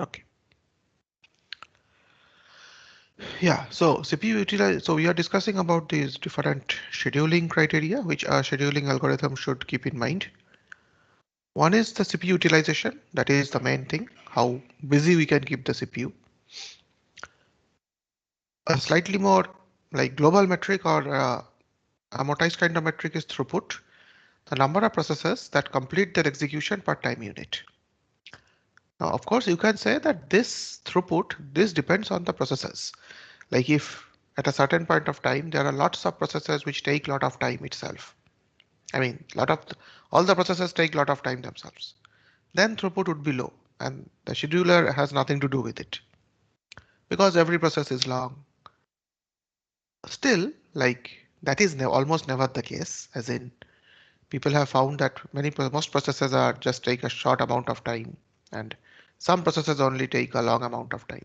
Okay. Yeah, so CPU utilize. So we are discussing about these different scheduling criteria, which a scheduling algorithm should keep in mind. One is the CPU utilization. That is the main thing, how busy we can keep the CPU. A slightly more like global metric or amortized kind of metric is throughput, the number of processes that complete their execution per time unit. Now, of course, you can say that this throughput, this depends on the processes. Like if at a certain point of time, there are lots of processes which take a lot of time itself. I mean, all the processes take a lot of time themselves. Then throughput would be low and the scheduler has nothing to do with it because every process is long. Still, like that is almost never the case, as in people have found that most processes are just take a short amount of time and some processes only take a long amount of time.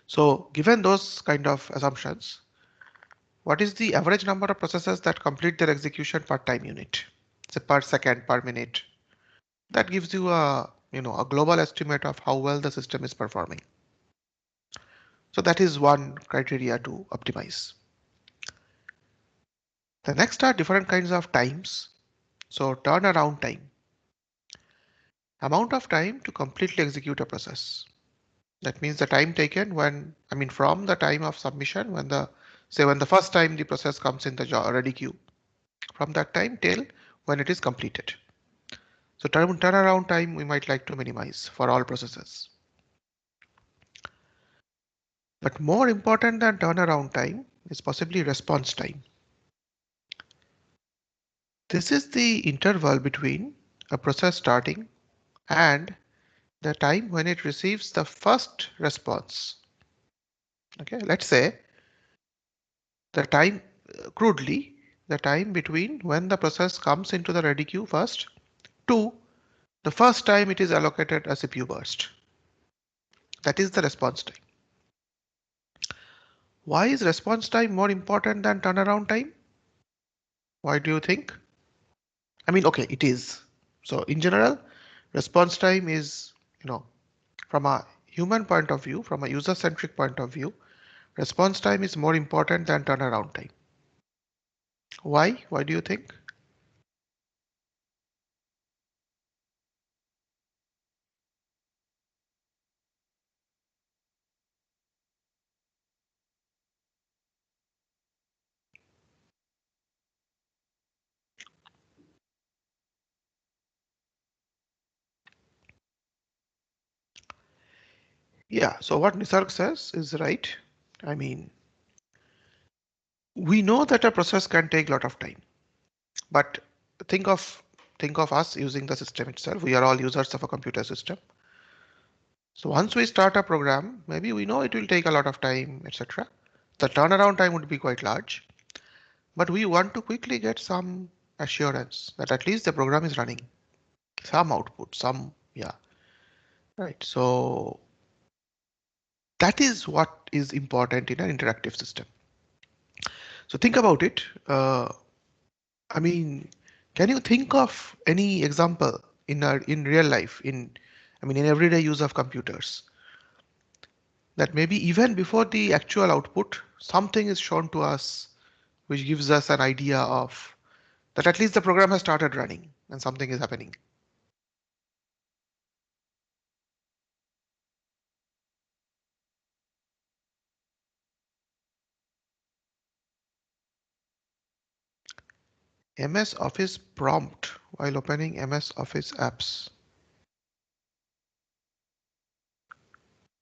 So given those kind of assumptions, what is the average number of processes that complete their execution per time unit? Say per second, per minute. That gives you a global estimate of how well the system is performing. So that is one criteria to optimize. The next are different kinds of times. So turnaround time, amount of time to completely execute a process. That means the time taken from the time of submission, when the first time the process comes in the ready queue, from that time till when it is completed. So turnaround time we might like to minimize for all processes. But more important than turnaround time is possibly response time. This is the interval between a process starting and the time when it receives the first response. Okay, let's say the time, crudely, the time between when the process comes into the ready queue first to the first time it is allocated a CPU burst. That is the response time. Why is response time more important than turnaround time? Why do you think? I mean, okay, it is. So in general, response time is, from a human point of view, from a user-centric point of view, response time is more important than turnaround time. Why? Why do you think? Yeah, so what Nisarg says is right. I mean, we know that a process can take a lot of time, but think of think of us using the system itself. We are all users of a computer system. So once we start a program, maybe we know it will take a lot of time, etc. The turnaround time would be quite large, but we want to quickly get some assurance that at least the program is running, some output, yeah, right. So that is what is important in an interactive system. So think about it. I mean, can you think of any example in real life, in everyday use of computers, that maybe even before the actual output, something is shown to us which gives us an idea of that at least the program has started running and something is happening. MS Office prompt while opening MS Office apps.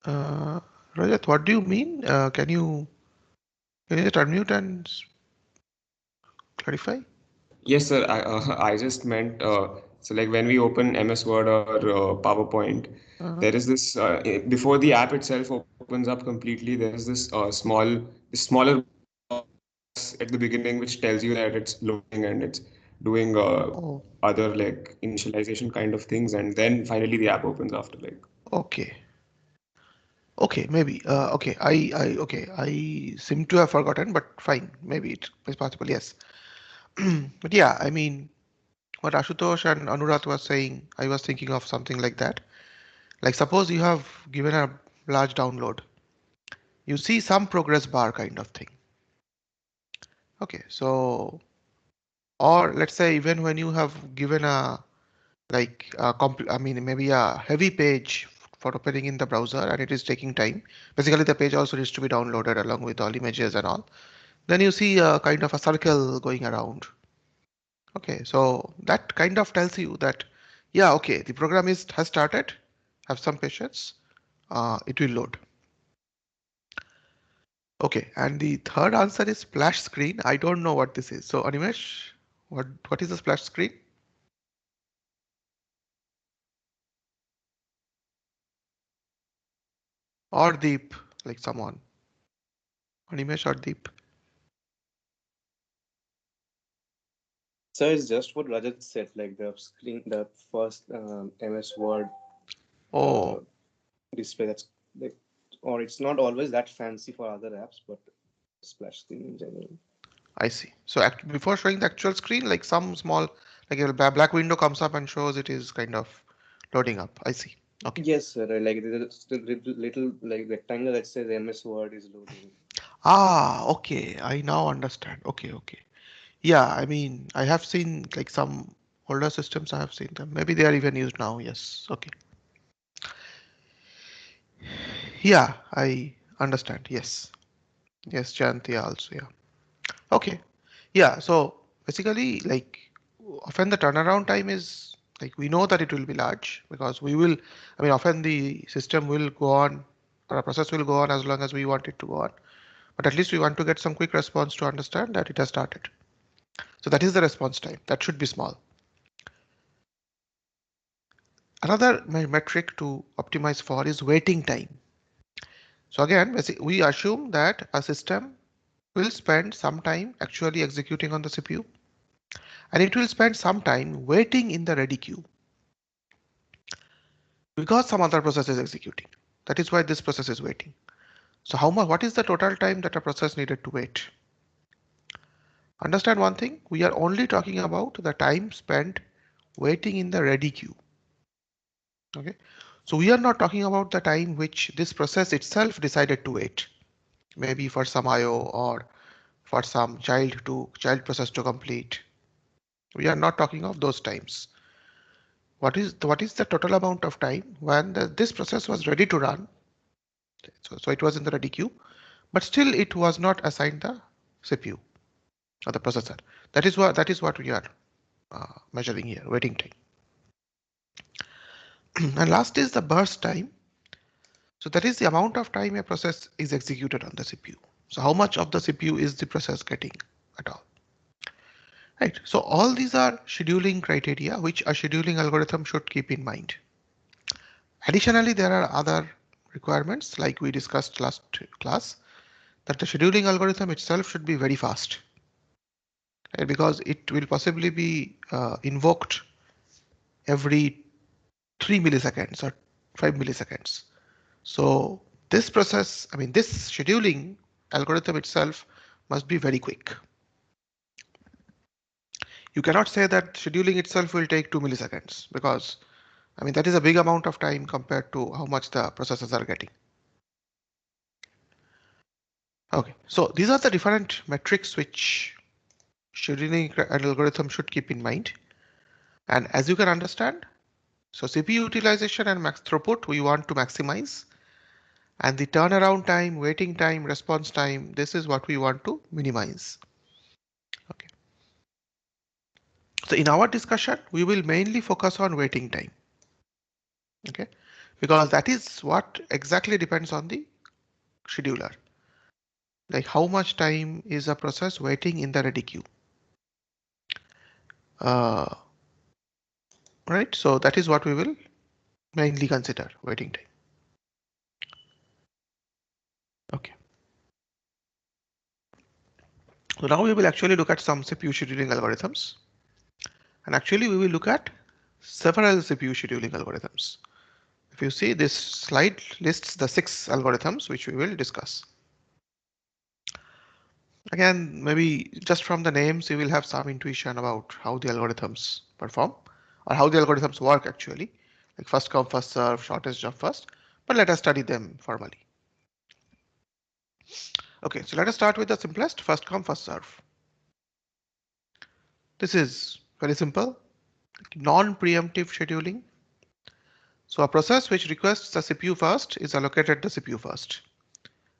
Uh, Rajat, what do you mean? Can you just unmute and clarify? Yes, sir. I just meant so like when we open MS Word or PowerPoint, Uh, there is this before the app itself opens up completely. There is this smaller box at the beginning which tells you that it's loading and it's doing oh, other like initialization kind of things, and then finally the app opens after like. okay. Okay, maybe. Okay, okay. I seem to have forgotten, but fine. Maybe it is possible. Yes. But yeah, what Ashutosh and Anuradh was saying, I was thinking of something like that. Like suppose you have given a large download, you see some progress bar kind of thing. Okay, so or let's say even when you have given a like I mean maybe a heavy page for opening in the browser and it is taking time. Basically the page also needs to be downloaded along with all images and all. Then you see a kind of a circle going around. Okay, so that kind of tells you that yeah, okay, the program has started. Have some patience. It will load. Okay, and the third answer is splash screen. I don't know what this is. So Animesh, what is the splash screen? Or Deep, like someone. Animesh or Deep. So it's just what Rajat said, like the screen, the first MS Word uh, Oh, display. That's like, or it's not always that fancy for other apps, but splash screen in general. I see. So before showing the actual screen, like some small, like a black window comes up and shows it is kind of loading up. I see. Okay. Yes, sir. Like there's the little like rectangle that says MS Word is loading. Ah, okay. I now understand. Okay, okay. Yeah, I mean, I have seen like some older systems, I have seen them. Maybe they are even used now. Yes. Okay. Yeah, I understand. Yes. Yes, Jantia also. Yeah. Okay. Yeah. So basically, like often the turnaround time is like we know that it will be large because we will, I mean, often the system will go on or a process will go on as long as we want it to go on. But at least we want to get some quick response to understand that it has started. So that is the response time. That should be small. Another metric to optimize for is waiting time. So again, we assume that a system will spend some time actually executing on the CPU and it will spend some time waiting in the ready queue because some other process is executing. That is why this process is waiting. So how much, what is the total time that a process needed to wait? Understand one thing, we are only talking about the time spent waiting in the ready queue. Okay, so we are not talking about the time which this process itself decided to wait, maybe for some IO or for some child process to complete. We are not talking of those times. What is the total amount of time when this process was ready to run? So it was in the ready queue, but still it was not assigned the CPU or the processor. That is what we are measuring here, waiting time. And last is the burst time. So that is the amount of time a process is executed on the CPU. So how much of the CPU is the process getting at all? Right. So all these are scheduling criteria which a scheduling algorithm should keep in mind. Additionally, there are other requirements like we discussed last class that the scheduling algorithm itself should be very fast, right? Because it will possibly be invoked every 3 milliseconds or 5 milliseconds. So this process, I mean, this scheduling algorithm itself must be very quick. You cannot say that scheduling itself will take 2 milliseconds because I mean, that is a big amount of time compared to how much the processors are getting. Okay, so these are the different metrics which scheduling algorithm should keep in mind. And as you can understand, so CPU utilization and max throughput we want to maximize. And the turnaround time, waiting time, response time, this is what we want to minimize. Okay. So in our discussion, we will mainly focus on waiting time. Okay, because that is what exactly depends on the scheduler. Like how much time is a process waiting in the ready queue. Right, so that is what we will mainly consider waiting time. Okay. So now we will actually look at some CPU scheduling algorithms. And actually we will look at several CPU scheduling algorithms. If you see this slide lists the 6 algorithms which we will discuss. Again, maybe just from the names you will have some intuition about how the algorithms perform or how the algorithms work actually. like first come, first serve, shortest jump first, but let us study them formally. Okay, so let us start with the simplest, first come, first serve. This is very simple, non-preemptive scheduling. So a process which requests the CPU first is allocated the CPU first,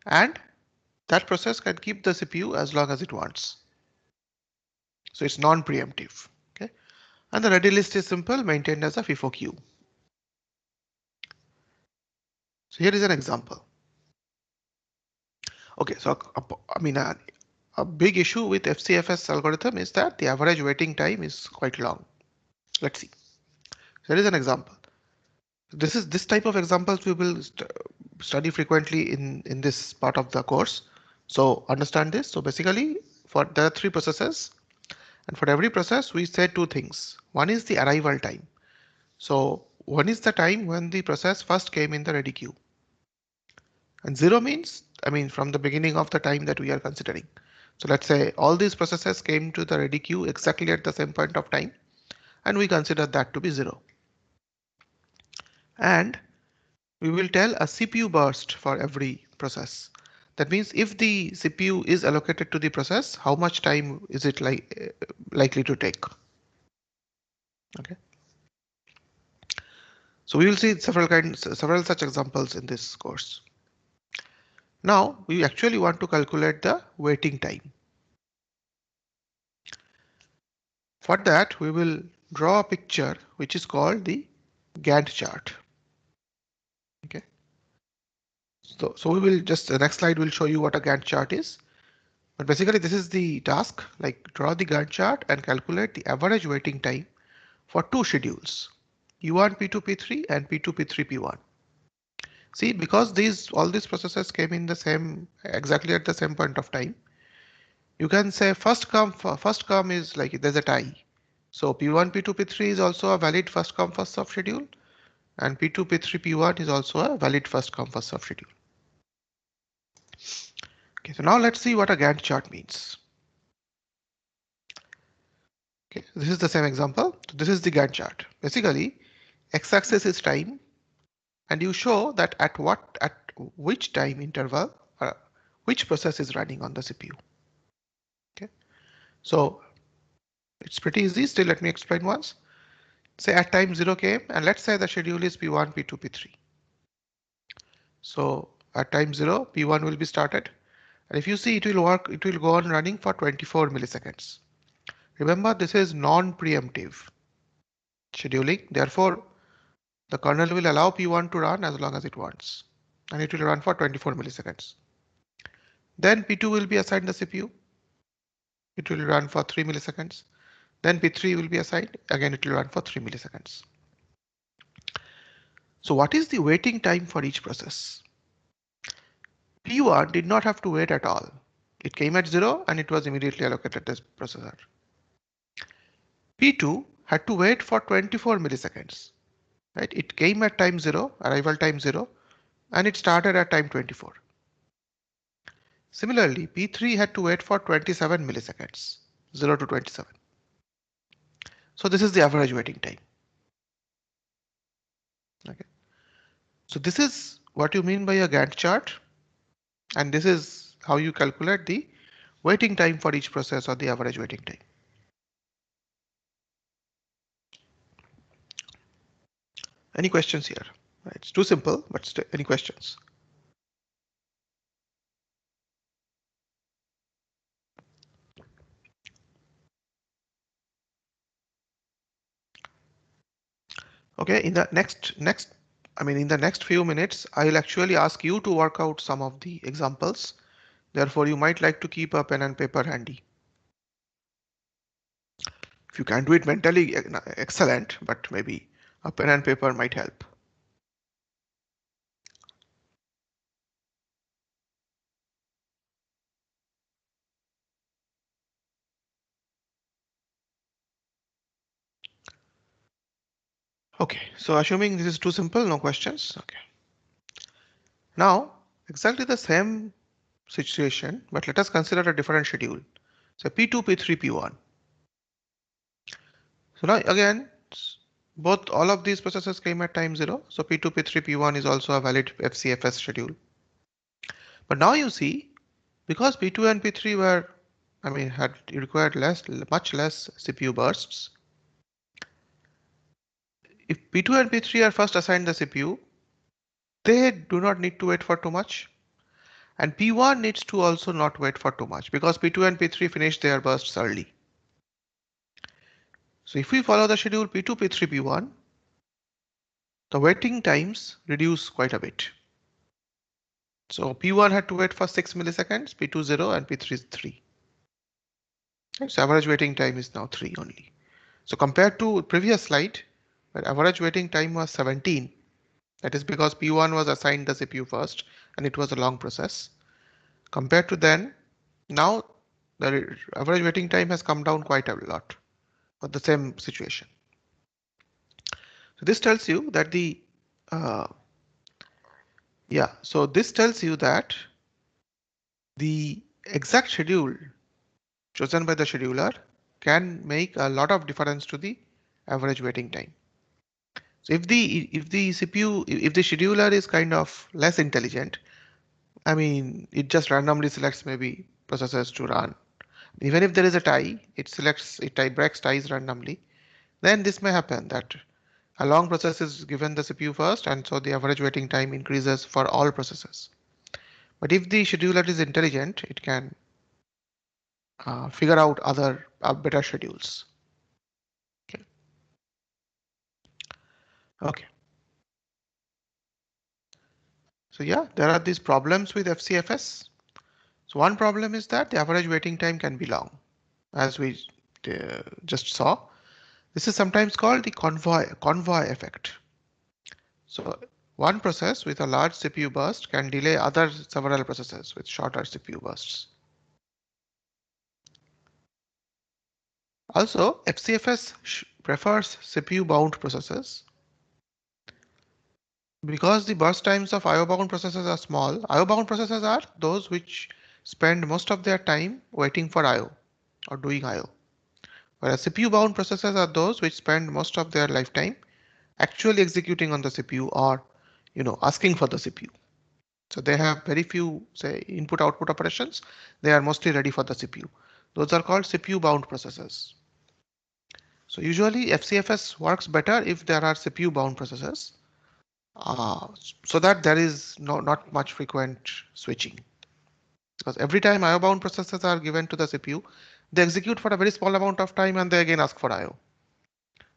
and that process can keep the CPU as long as it wants. So it's non-preemptive. Okay, and the ready list is simple, maintained as a FIFO queue. So here is an example. Okay, so I mean a big issue with FCFS algorithm is that the average waiting time is quite long. Let's see. Here is an example. This type of examples we will study frequently in this part of the course. So understand this. So basically, there are three processes, and for every process we say two things. One is the arrival time. So one is the time when the process first came in the ready queue, and zero means, I mean, from the beginning of the time that we are considering. So let's say all these processes came to the ready queue exactly at the same point of time, and we consider that to be zero. And we will tell a CPU burst for every process. That means if the CPU is allocated to the process, how much time is it likely to take? Okay. So we will see several such examples in this course. Now we actually want to calculate the waiting time. For that, we will draw a picture which is called the Gantt chart. Okay. So we will just, the next slide will show you what a Gantt chart is. But basically this is the task, like draw the Gantt chart and calculate the average waiting time for two schedules, U1 P2 P3 and P2 P3 P1. See, because all these processes came in the same, exactly at the same point of time, you can say first come is like there's a tie. So P1 P2 P3 is also a valid first come first serve schedule, and P2 P3 P1 is also a valid first come first serve schedule. Okay, so now let's see what a Gantt chart means. Okay, this is the same example. So this is the Gantt chart. Basically, x-axis is time, and you show that at which time interval which process is running on the CPU. Okay, so it's pretty easy. Still, let me explain once. Say at time 0 came, and let's say the schedule is P1, P2, P3. So at time 0, P1 will be started, and if you see, it will go on running for 24 milliseconds. Remember, this is non-preemptive scheduling. Therefore, the kernel will allow P1 to run as long as it wants, and it will run for 24 milliseconds. Then P2 will be assigned the CPU. It will run for 3 milliseconds. Then P3 will be assigned. Again, it will run for 3 milliseconds. So what is the waiting time for each process? P1 did not have to wait at all. It came at 0 and it was immediately allocated this processor. P2 had to wait for 24 milliseconds. Right? It came at time 0, arrival time 0, and it started at time 24. Similarly, P3 had to wait for 27 milliseconds, 0 to 27. So this is the average waiting time. Okay. So this is what you mean by a Gantt chart, and this is how you calculate the waiting time for each process, or the average waiting time. Any questions here? Right, it's too simple, but still, any questions? Okay, in the next few minutes, I'll actually ask you to work out some of the examples. Therefore, you might like to keep a pen and paper handy. If you can do it mentally, excellent, but maybe a pen and paper might help. Okay, so assuming this is too simple, no questions. Okay. Now, exactly the same situation, but let us consider a different schedule. So P2, P3, P1. So now again, Both all of these processes came at time 0. So P2, P3, P1 is also a valid FCFS schedule. But now you see, because P2 and P3 were, had required much less CPU bursts. If P2 and P3 are first assigned the CPU, they do not need to wait for too much. And P1 needs to also not wait for too much because P2 and P3 finish their bursts early. So if we follow the schedule P2, P3, P1, the waiting times reduce quite a bit. So P1 had to wait for 6 milliseconds, P2 0 and P3 3. So average waiting time is now 3 only. So compared to previous slide, where average waiting time was 17, that is because P1 was assigned the CPU first and it was a long process. Compared to then, now the average waiting time has come down quite a lot for the same situation. So this tells you that this tells you that the exact schedule chosen by the scheduler can make a lot of difference to the average waiting time. So if the CPU, if the scheduler is kind of less intelligent, it just randomly selects maybe processors to run. Even if there is a tie, it tie breaks ties randomly. Then this may happen that a long process is given the CPU first, and so the average waiting time increases for all processes. But if the scheduler is intelligent, it can figure out other better schedules. Okay. Okay. So yeah, there are these problems with FCFS. So one problem is that the average waiting time can be long, as we just saw. This is sometimes called the convoy effect. So one process with a large CPU burst can delay other several processes with shorter CPU bursts. Also, FCFS prefers CPU-bound processes. Because the burst times of IO-bound processes are small, IO-bound processes are those which spend most of their time waiting for IO or doing IO. Whereas CPU-bound processes are those which spend most of their lifetime actually executing on the CPU or asking for the CPU. So they have very few, say, input-output operations. They are mostly ready for the CPU. Those are called CPU-bound processes. So usually FCFS works better if there are CPU-bound processes, so that there is not much frequent switching. Because every time IO-bound processes are given to the CPU, they execute for a very small amount of time and they again ask for IO.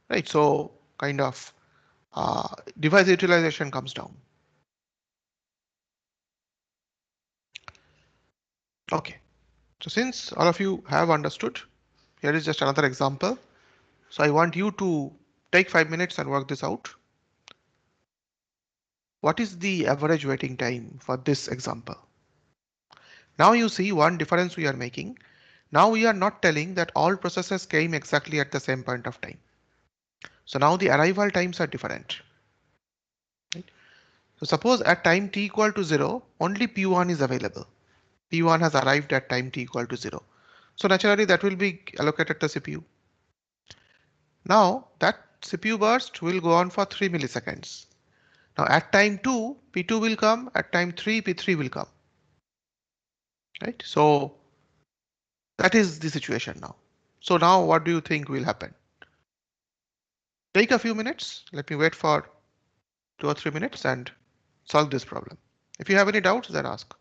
Right, so kind of device utilization comes down. Okay, so since all of you have understood, here is just another example. So I want you to take 5 minutes and work this out. What is the average waiting time for this example? Now you see one difference we are making. Now we are not telling that all processes came exactly at the same point of time. So now the arrival times are different. Right? So suppose at time t equal to 0, only P1 is available. P1 has arrived at time t equal to 0. So naturally that will be allocated to CPU. Now that CPU burst will go on for 3 milliseconds. Now at time 2, P2 will come, at time 3, P3 will come. Right? So that is the situation now. So now what do you think will happen? Take a few minutes. Let me wait for 2 or 3 minutes and solve this problem. If you have any doubts, then ask.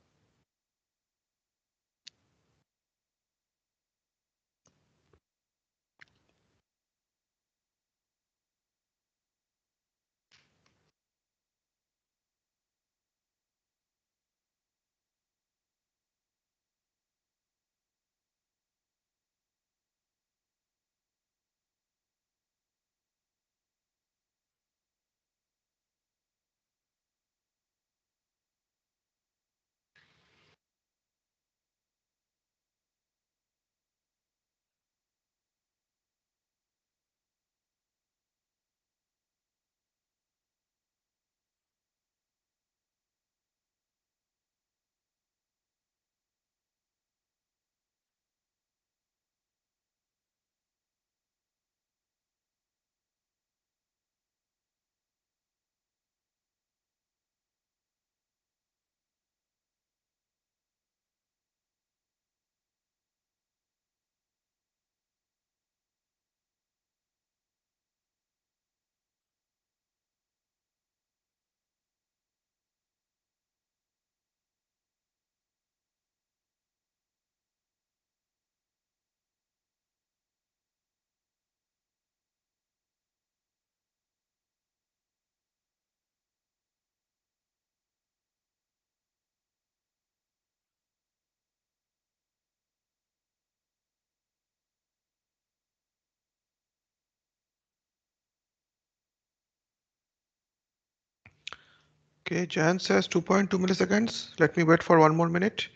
Okay, Jan says 2.2 milliseconds. Let me wait for 1 more minute.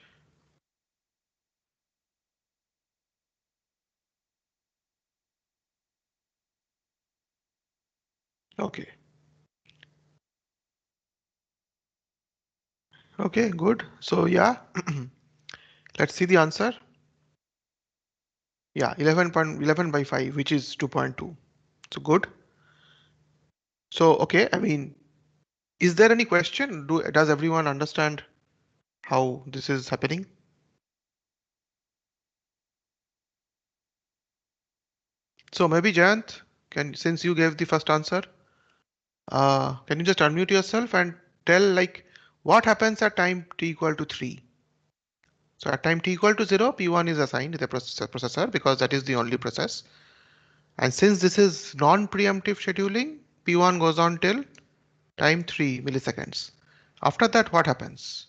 Okay. Okay, good. So yeah, let's see the answer. Yeah, 11.11 by 5, which is 2.2. So good. So, okay, I mean, is there any question? Does everyone understand how this is happening? So maybe Jayant, since you gave the first answer, can you just unmute yourself and tell like what happens at time t equal to 3? So at time t equal to 0, P1 is assigned the processor because that is the only process. And since this is non-preemptive scheduling, P1 goes on till time 3 milliseconds. After that, what happens?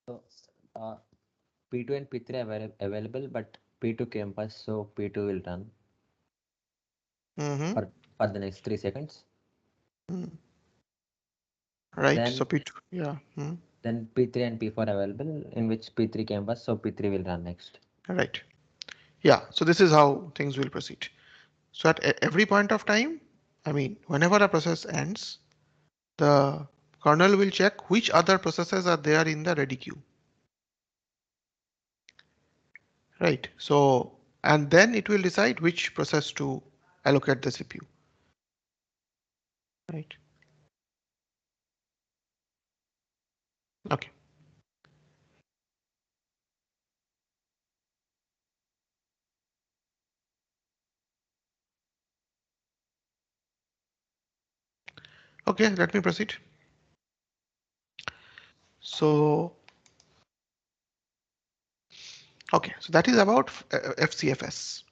So P2 and P3 are available, but P2 came first, so P2 will run for the next 3 seconds. Right. Then, so P2, yeah. Then P3 and P4 available, in which P3 came first, so P3 will run next. Right. Yeah. So this is how things will proceed. So at every point of time, I mean, whenever a process ends, the kernel will check which other processes are there in the ready queue. Right. So, and then it will decide which process to allocate the CPU. Right. Okay. Okay, let me proceed. So, okay, so that is about FCFS.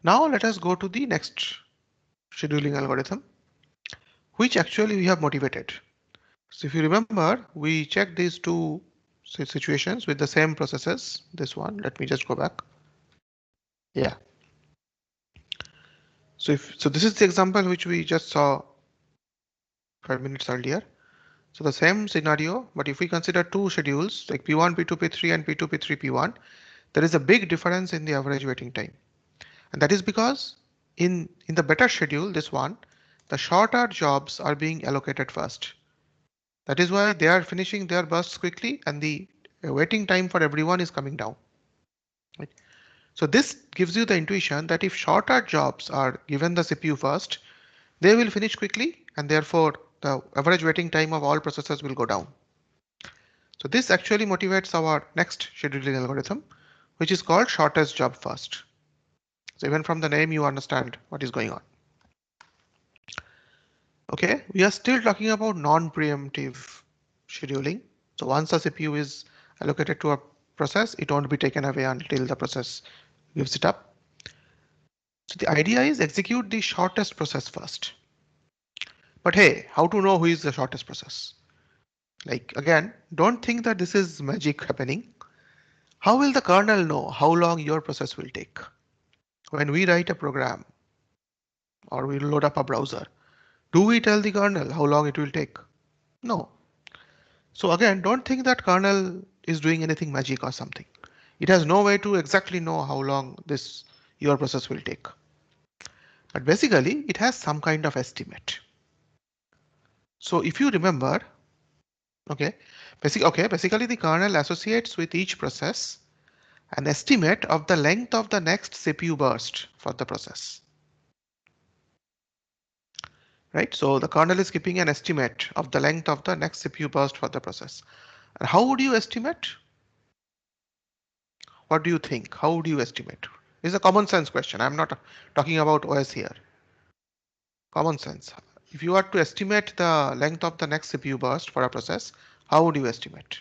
Now let us go to the next scheduling algorithm, which actually we have motivated. So if you remember, we checked these two situations with the same processes. This one, let me just go back. Yeah. So this is the example which we just saw 5 minutes earlier. So the same scenario, but if we consider two schedules like P1, P2, P3 and P2, P3, P1, there is a big difference in the average waiting time. And that is because in the better schedule, this one, the shorter jobs are being allocated first. That is why they are finishing their bursts quickly and the waiting time for everyone is coming down. Right? So this gives you the intuition that if shorter jobs are given the CPU first, they will finish quickly and therefore the average waiting time of all processors will go down. So this actually motivates our next scheduling algorithm, which is called shortest job first. So even from the name, you understand what is going on. Okay, we are still talking about non-preemptive scheduling. So once a CPU is allocated to a process, it won't be taken away until the process gives it up. So the idea is execute the shortest process first. But hey, how to know who is the shortest process? Like again, don't think that this is magic happening. How will the kernel know how long your process will take? When we write a program or we load up a browser, do we tell the kernel how long it will take? No. So again, don't think that kernel is doing anything magic or something. It has no way to exactly know how long your process will take. But basically, it has some kind of estimate. So if you remember, basically the kernel associates with each process an estimate of the length of the next CPU burst for the process. Right, so the kernel is keeping an estimate of the length of the next CPU burst for the process. And how would you estimate? What do you think? How would you estimate? It's a common sense question. I'm not talking about OS here. Common sense. If you are to estimate the length of the next CPU burst for a process, how would you estimate?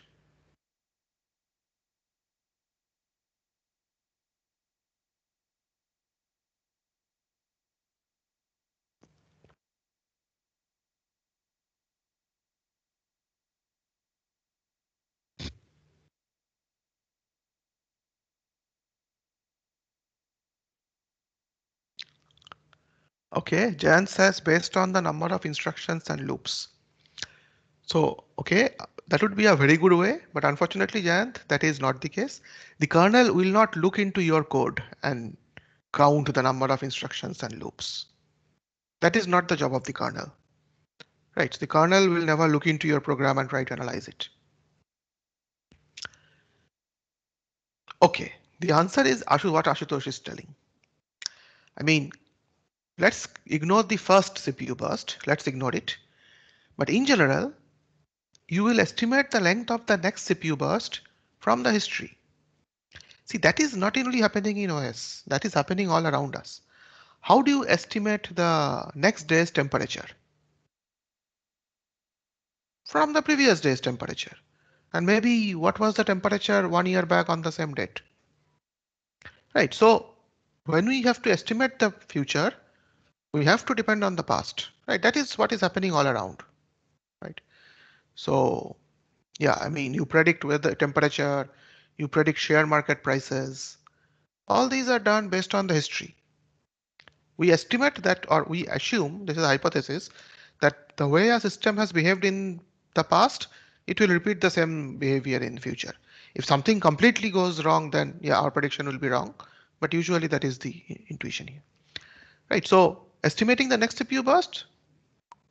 Okay, Jan says based on the number of instructions and loops. So, okay, that would be a very good way, but unfortunately, Jayant, that is not the case. The kernel will not look into your code and count the number of instructions and loops. That is not the job of the kernel, right? The kernel will never look into your program and try to analyze it. Okay, the answer is what Ashutosh is telling. I mean, let's ignore the first CPU burst. Let's ignore it. But in general, you will estimate the length of the next CPU burst from the history. See, that is not only happening in OS, that is happening all around us. How do you estimate the next day's temperature? From the previous day's temperature. And maybe what was the temperature 1 year back on the same date? Right, so when we have to estimate the future, we have to depend on the past, right? That is what is happening all around, right? So yeah, I mean, you predict weather temperature, you predict share market prices. All these are done based on the history. We estimate that, or we assume, this is a hypothesis, that the way a system has behaved in the past, it will repeat the same behavior in the future. If something completely goes wrong, then yeah, our prediction will be wrong. But usually that is the intuition here. Right, so estimating the next CPU burst,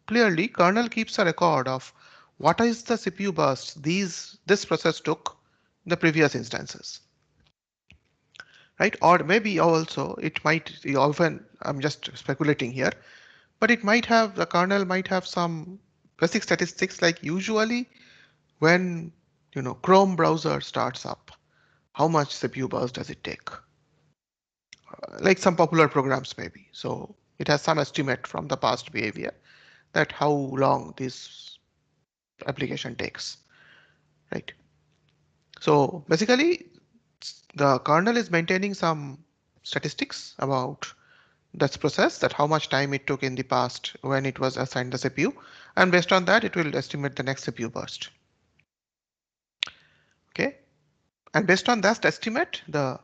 clearly kernel keeps a record of what is the CPU burst this process took in the previous instances. Right, or maybe also it might often, I'm just speculating here, but it might have, the kernel might have some basic statistics like usually when Chrome browser starts up, how much CPU burst does it take? Like some popular programs maybe. So it has some estimate from the past behavior that how long this application takes, right? So basically the kernel is maintaining some statistics about that process, that how much time it took in the past when it was assigned the CPU, and based on that it will estimate the next CPU burst. Okay, and based on that estimate, the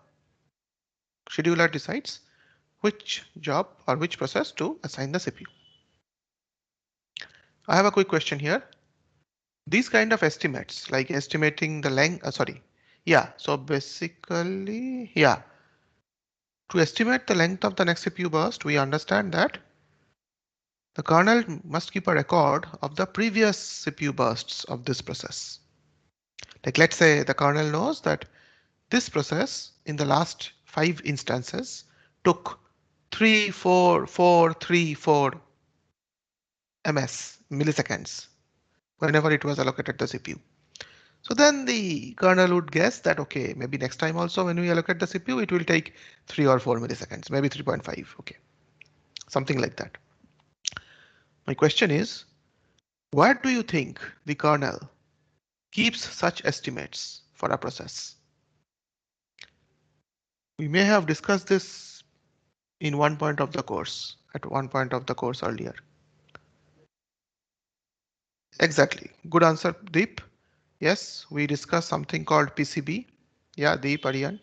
scheduler decides which job or which process to assign the CPU. I have a quick question here. These kind of estimates, like estimating the length, so basically, yeah, to estimate the length of the next CPU burst, we understand that the kernel must keep a record of the previous CPU bursts of this process. Like let's say the kernel knows that this process in the last 5 instances took 3,4,4,3,4 milliseconds whenever it was allocated the CPU. So then the kernel would guess that, okay, maybe next time also when we allocate the CPU, it will take 3 or 4 milliseconds, maybe 3.5. Okay, something like that. My question is, where do you think the kernel keeps such estimates for a process? We may have discussed this in one point of the course, at one point of the course earlier. Exactly. Good answer, Deep. Yes, we discussed something called PCB. Yeah, Deep, Aryan.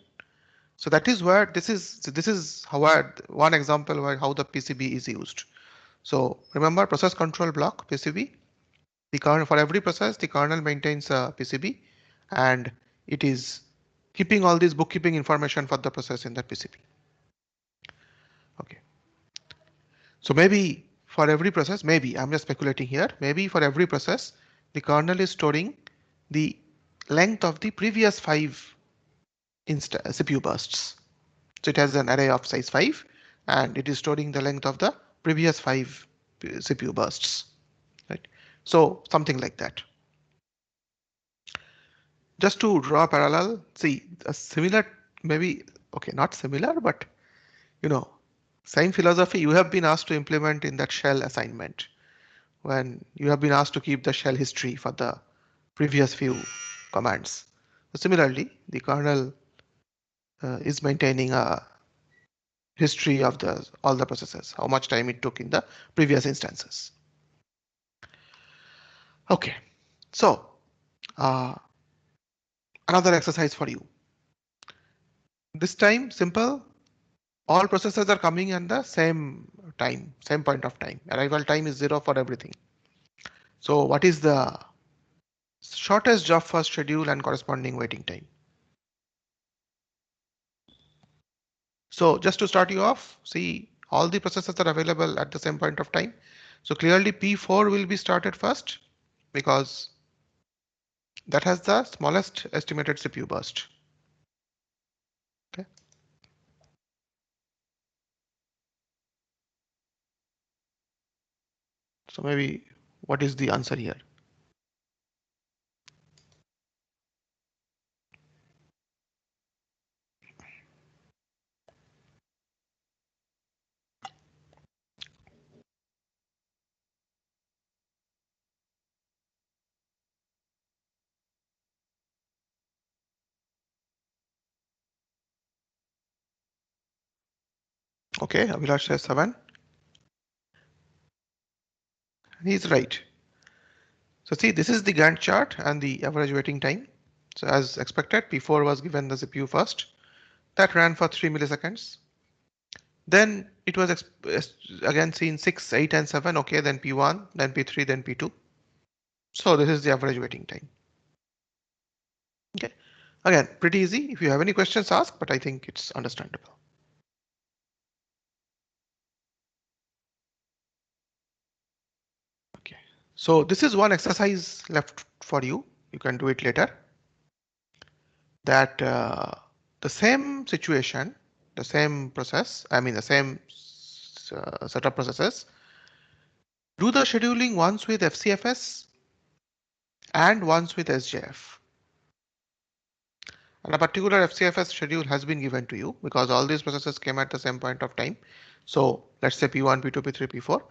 So that is where this is how one example where how the PCB is used. So remember process control block PCB. The kernel, for every process, the kernel maintains a PCB, and it is keeping all this bookkeeping information for the process in that PCB. Okay. So maybe for every process, maybe I'm just speculating here, maybe for every process, the kernel is storing the length of the previous 5 CPU bursts. So it has an array of size 5, and it is storing the length of the previous 5 CPU bursts, right? So something like that. Just to draw a parallel, see a similar, maybe, okay, not similar, but same philosophy you have been asked to implement in that shell assignment when you have been asked to keep the shell history for the previous few commands. So similarly, the kernel is maintaining a history of all the processes, how much time it took in the previous instances. Okay, so another exercise for you. This time, simple. All processes are coming at the same time, same point of time. Arrival time is 0 for everything. So what is the shortest job first schedule and corresponding waiting time. So just to start you off, see all the processes are available at the same point of time. So clearly P4 will be started first because that has the smallest estimated CPU burst. Okay. So maybe what is the answer here? Okay, Abhilash says 7. He's right. So see, this is the Gantt chart and the average waiting time. So as expected, P4 was given the CPU first. That ran for 3 milliseconds. Then it was again seen 6, 8, and 7. Okay, then P1, then P3, then P2. So this is the average waiting time. Okay, again, pretty easy. If you have any questions, ask, but I think it's understandable. Okay, so this is one exercise left for you. You can do it later. That the same situation, the same process, I mean the same set of processes, do the scheduling once with FCFS and once with SJF. And a particular FCFS schedule has been given to you because all these processes came at the same point of time. So let's say P1, P2, P3, P4.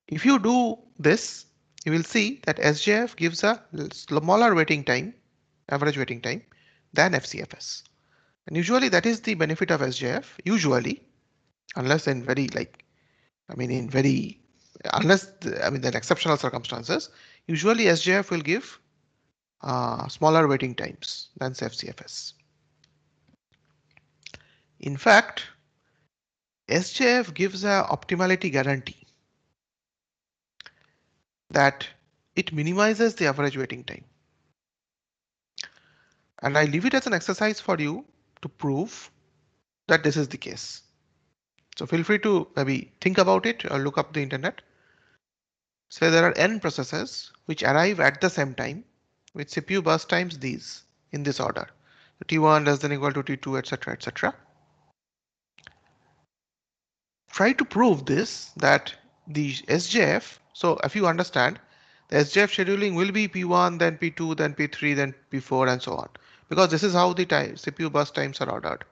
If you do this, you will see that SJF gives a smaller waiting time, average waiting time, than FCFS. And usually that is the benefit of SJF, usually, unless in very in exceptional circumstances, usually SJF will give smaller waiting times than FCFS. In fact, SJF gives a optimality guarantee that it minimizes the average waiting time. And I leave it as an exercise for you to prove that this is the case. So feel free to maybe think about it or look up the internet. Say there are n processes which arrive at the same time with CPU burst times these in this order. So T1 less than equal to T2, etc., etc. Try to prove this that the SJF, so if you understand, the SJF scheduling will be P1, then P2, then P3, then P4, and so on, because this is how the CPU burst times are ordered.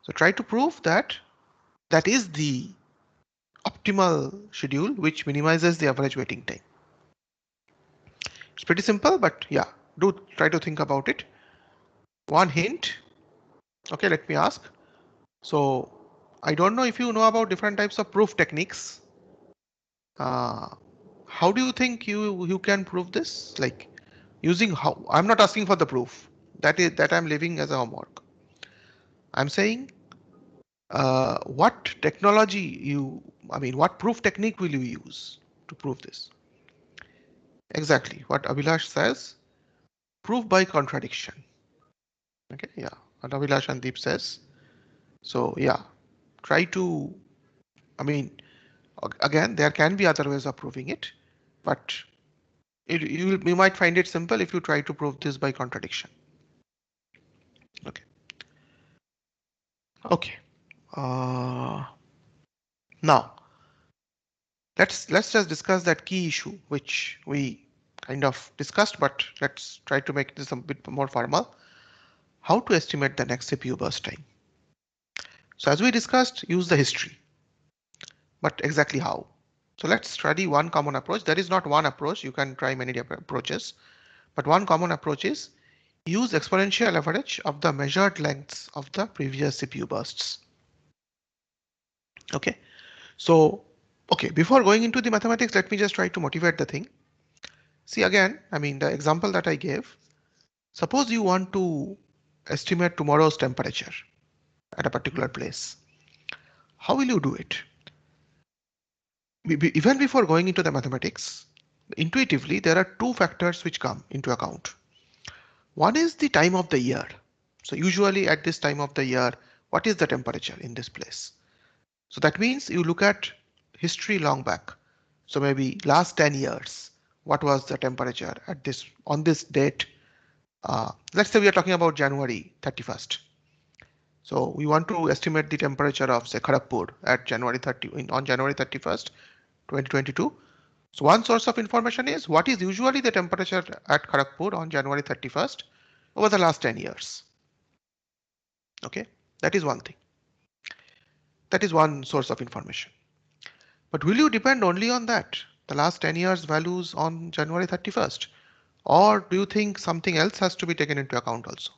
So try to prove that that is the optimal schedule which minimizes the average waiting time. It's pretty simple, but yeah, do try to think about it. One hint. Okay, let me ask. So I don't know if you know about different types of proof techniques. How do you think you can prove this? Like using how? I'm not asking for the proof. That I'm leaving as a homework. I'm saying what technology what proof technique will you use to prove this? Exactly what Abhilash says. Proof by contradiction. Okay, yeah, what Abhilash and Deep says. So yeah, try to, again, there can be other ways of proving it, but you might find it simple if you try to prove this by contradiction. Okay. Okay. Now let's just discuss that key issue which we kind of discussed, but let's try to make this a bit more formal. How to estimate the next CPU burst time? So as we discussed, use the history, but exactly how? So let's study one common approach. There is not one approach. You can try many different approaches, but one common approach is use exponential average of the measured lengths of the previous CPU bursts. Okay, so okay, before going into the mathematics, let me just try to motivate the thing. See again, the example that I gave, suppose you want to estimate tomorrow's temperature at a particular place. How will you do it? Even before going into the mathematics, intuitively, there are two factors which come into account. One is the time of the year. So usually at this time of the year, what is the temperature in this place? So that means you look at history long back. So maybe last 10 years, what was the temperature at this on this date? Let's say we are talking about January 31st. So we want to estimate the temperature of say Kharagpur at on January 31st, 2022. So one source of information is what is usually the temperature at Kharagpur on January 31st over the last 10 years. Okay, that is one thing. That is one source of information. But will you depend only on that, the last 10 years values on January 31st? Or do you think something else has to be taken into account also?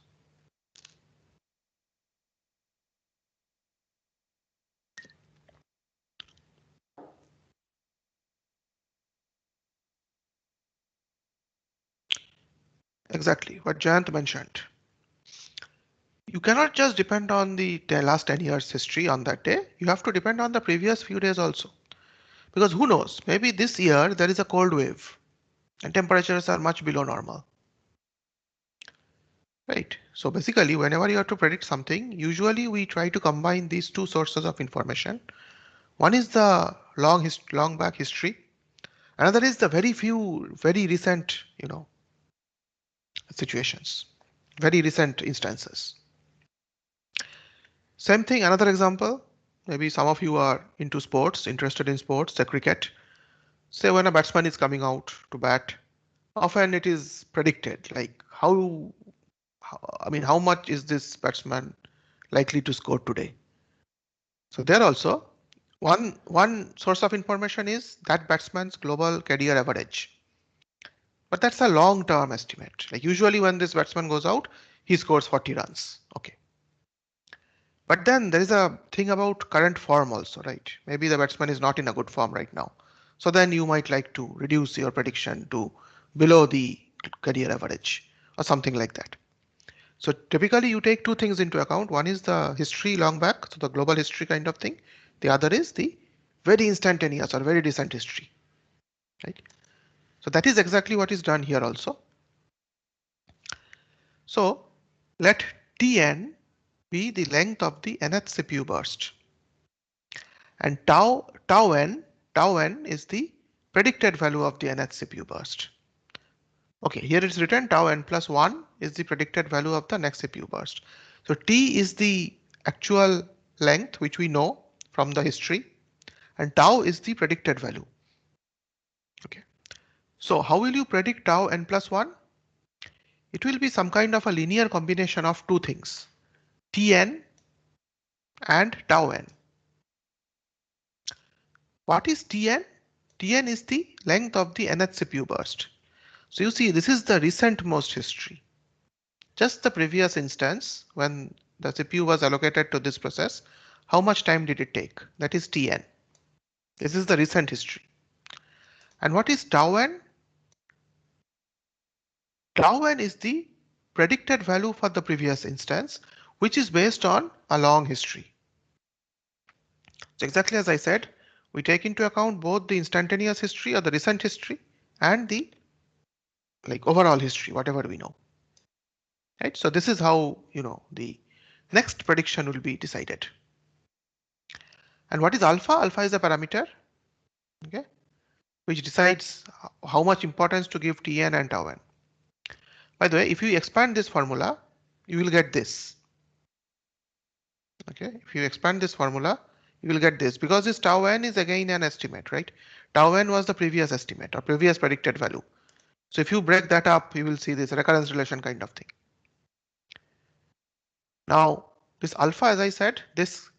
Exactly what Jayant mentioned. You cannot just depend on the last 10 years history on that day. You have to depend on the previous few days also. Because who knows, maybe this year there is a cold wave and temperatures are much below normal. Right. So basically, whenever you have to predict something, usually we try to combine these two sources of information. One is the long back history. Another is the very recent, situations, very recent instances. Same thing, another example, maybe some of you are into sports, interested in sports, the cricket. Say when a batsman is coming out to bat, often it is predicted, like how much is this batsman likely to score today? So there also, one source of information is that batsman's global career average. But that's a long-term estimate. Like usually when this batsman goes out, he scores 40 runs. Okay. But then there is a thing about current form also, right? Maybe the batsman is not in a good form right now. So then you might like to reduce your prediction to below the career average or something like that. So typically you take two things into account. One is the history long back, so the global history kind of thing. The other is the very instantaneous or very recent history, right? So that is exactly what is done here also. So let Tn be the length of the nth CPU burst, and tau n is the predicted value of the nth CPU burst. Okay, here it's written tau n plus 1 is the predicted value of the next CPU burst. So T is the actual length which we know from the history, and tau is the predicted value. Okay, so how will you predict tau n plus 1? It will be some kind of a linear combination of two things, Tn and tau n. What is Tn? Tn is the length of the nth CPU burst. So you see, this is the recent most history. Just the previous instance when the CPU was allocated to this process, how much time did it take? That is Tn. This is the recent history. And what is tau n? Tau n is the predicted value for the previous instance, which is based on a long history. So exactly as I said, we take into account both the instantaneous history or the recent history and the overall history, whatever we know. Right? So this is how the next prediction will be decided. And what is alpha? Alpha is a parameter, okay, which decides how much importance to give Tn and tau n. By the way, if you expand this formula, you will get this. Okay, if you expand this formula, you will get this because this tau n is again an estimate, right? Tau n was the previous estimate or previous predicted value. So if you break that up, you will see this recurrence relation kind of thing. Now, this alpha, as I said, this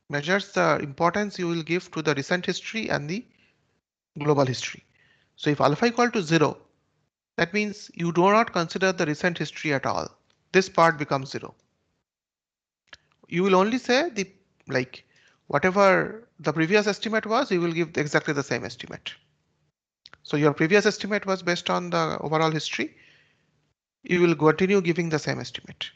measures the importance you will give to the recent history and the global history. So if alpha equal to 0, that means you do not consider the recent history at all. This part becomes 0. You will only say the whatever the previous estimate was, you will give exactly the same estimate. So your previous estimate was based on the overall history. You will continue giving the same estimate.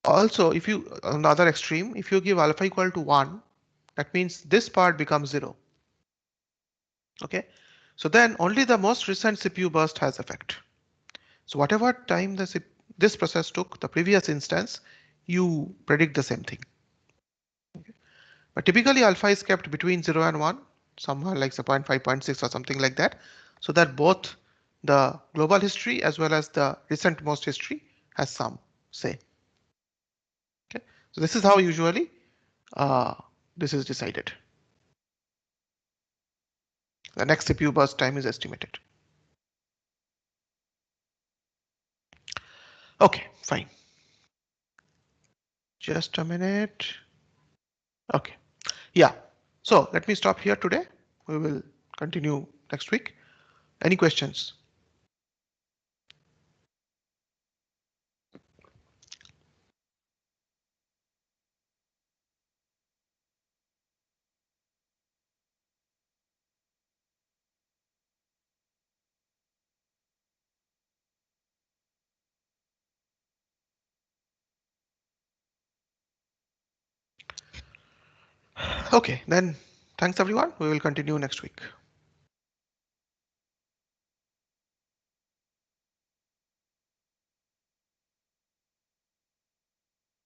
Also, if you on the other extreme, if you give alpha equal to 1, that means this part becomes 0. Okay, So then only the most recent CPU burst has effect. So whatever time this process took, the previous instance, you predict the same thing. Okay. But typically alpha is kept between 0 and 1, somewhere like 0.5, 0.6 or something like that, so that both the global history as well as the recent most history has some say. Okay. So this is how usually this is decided. The next CPU burst time is estimated. Okay, fine. Just a minute. Okay, yeah. So let me stop here today. We will continue next week. Any questions? Okay, then thanks everyone. We will continue next week.